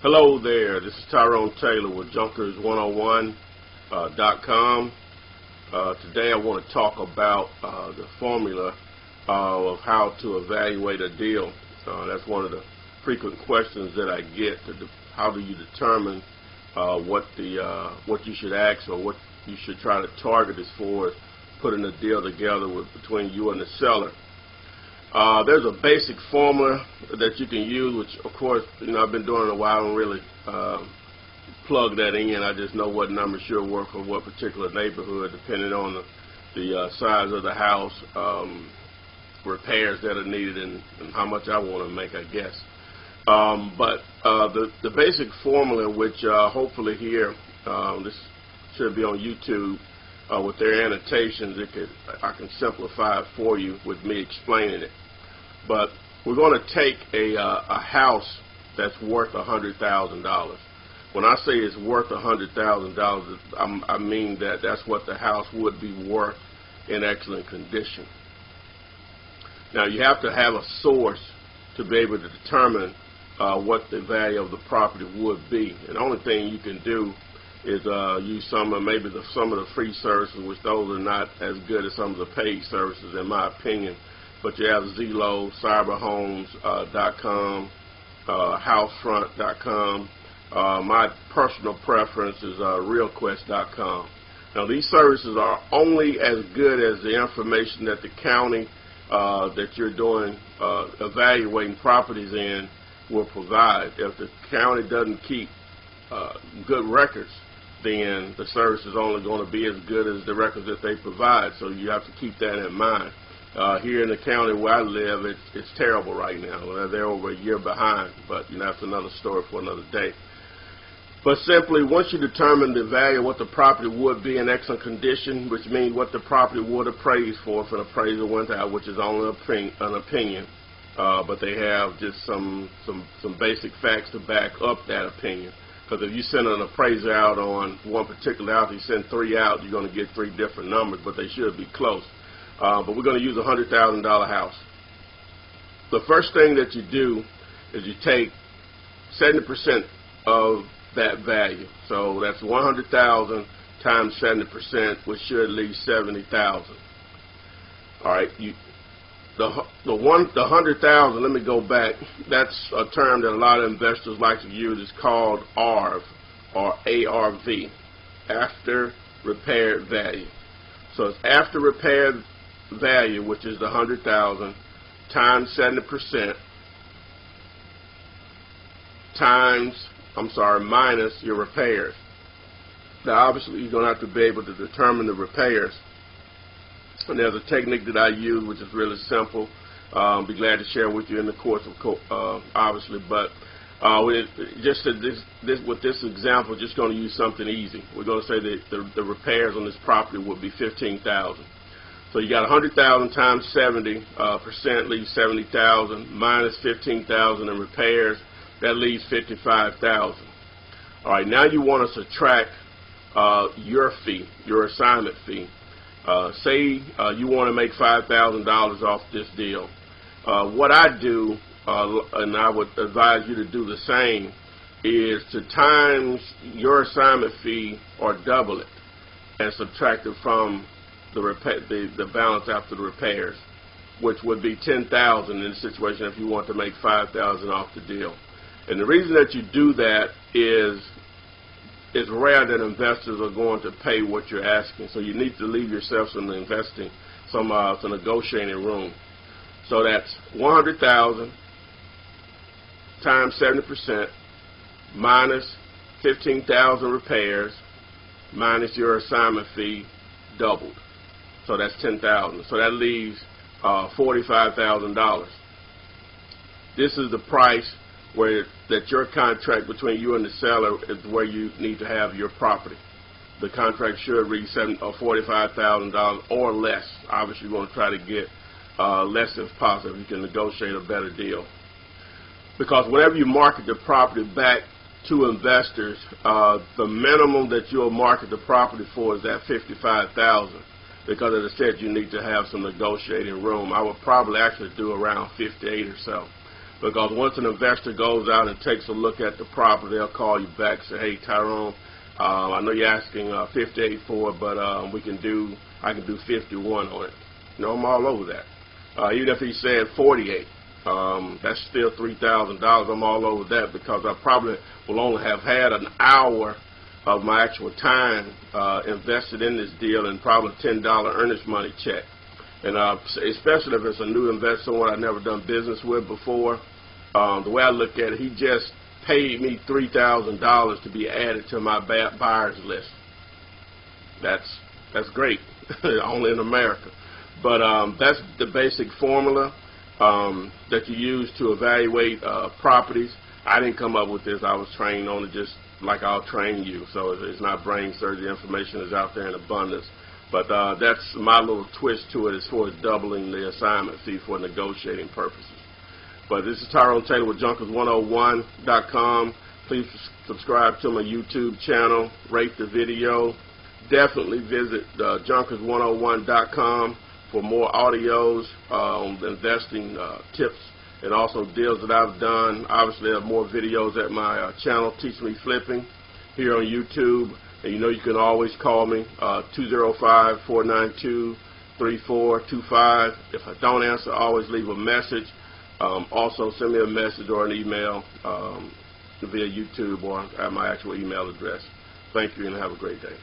Hello there, this is Tyrone Taylor with Junkers101.com. Today I want to talk about the formula of how to evaluate a deal. That's one of the frequent questions that I get. How do you determine what you should ask or what you should try to target as far as putting a deal together between you and the seller? There's a basic formula that you can use, which of course, I've been doing it a while. I don't really plug that in. I just know what numbers should work for what particular neighborhood, depending on the size of the house, repairs that are needed, and how much I want to make, I guess. But the basic formula, which hopefully here, this should be on YouTube, with their annotations, I can simplify it for you with me explaining it. But we're going to take a house that's worth $100,000. When I say it's worth $100,000, I mean that's what the house would be worth in excellent condition. Now you have to have a source to be able to determine what the value of the property would be. And the only thing you can do is use some of the free services, which those are not as good as some of the paid services in my opinion. But you have Zillow, cyberhomes.com, housefront.com. My personal preference is realquest.com. Now these services are only as good as the information that the county that you're doing evaluating properties in will provide. If the county doesn't keep good records, then the service is only going to be as good as the records that they provide. So you have to keep that in mind. Here in the county where I live, it's terrible right now. They're over a year behind, but that's another story for another day. But simply, once you determine the value of what the property would be in excellent condition, which means what the property would appraise for if an appraiser went out, which is only an opinion, but they have just some basic facts to back up that opinion. Because if you send an appraiser out on one particular house, you send 3 out, you're going to get 3 different numbers, but they should be close. But we're going to use a $100,000 house. The first thing that you do is you take 70% of that value. So that's 100,000 times 70%, which should leave 70,000. All right. The 100,000. Let me go back. That's a term that a lot of investors like to use. It's called ARV or ARV, after repaired value. So it's after repaired value, which is the 100,000 times 70% minus your repairs. Now obviously you're going to have to be able to determine the repairs. And there's a technique that I use which is really simple. Be glad to share with you in the course of obviously, but with this example, just going to use something easy. We're going to say that the repairs on this property would be $15,000. So you got 100,000 times 70% leaves 70,000 minus 15,000 in repairs. That leaves 55,000. All right, now you want to subtract your fee, your assignment fee. Say you want to make $5,000 off this deal. What I do, and I would advise you to do the same, is to times your assignment fee or double it and subtract it from the balance after the repairs, which would be 10,000 in the situation if you want to make 5,000 off the deal. And the reason that you do that is it's rare that investors are going to pay what you're asking. So you need to leave yourself some negotiating room. So that's 100,000 times 70% minus 15,000 repairs minus your assignment fee doubled. So that's 10,000. So that leaves $45,000. This is the price that your contract between you and the seller is where you need to have your property. The contract should read $45,000 or less. Obviously, you want to try to get less if possible. You can negotiate a better deal. Because whenever you market the property back to investors, the minimum that you'll market the property for is that $55,000. Because as I said, you need to have some negotiating room. I would probably actually do around 58 or so. Because once an investor goes out and takes a look at the property, they'll call you back and say, hey, Tyrone, I know you're asking 58 for it, but I can do 51 on it. I'm all over that. Even if he said 48, that's still $3,000. I'm all over that because I probably will only have had an hour of my actual time invested in this deal and probably $10 earnest money check. And especially if it's a new investor, someone I've never done business with before, the way I look at it, he just paid me $3,000 to be added to my buyers list. That's great, only in America. But that's the basic formula that you use to evaluate properties. I didn't come up with this. I was trained on it just like I'll train you. So it's not brain surgery. Information is out there in abundance. But that's my little twist to it as far as doubling the assignment fee for negotiating purposes. But this is Tyrone Taylor with Junkers101.com. Please subscribe to my YouTube channel. Rate the video. Definitely visit Junkers101.com for more audios on investing tips and also deals that I've done. Obviously, there are more videos at my channel, Teach Me Flipping, here on YouTube. And you can always call me, 205-492-3425. If I don't answer, always leave a message. Also, send me a message or an email via YouTube or at my actual email address. Thank you and have a great day.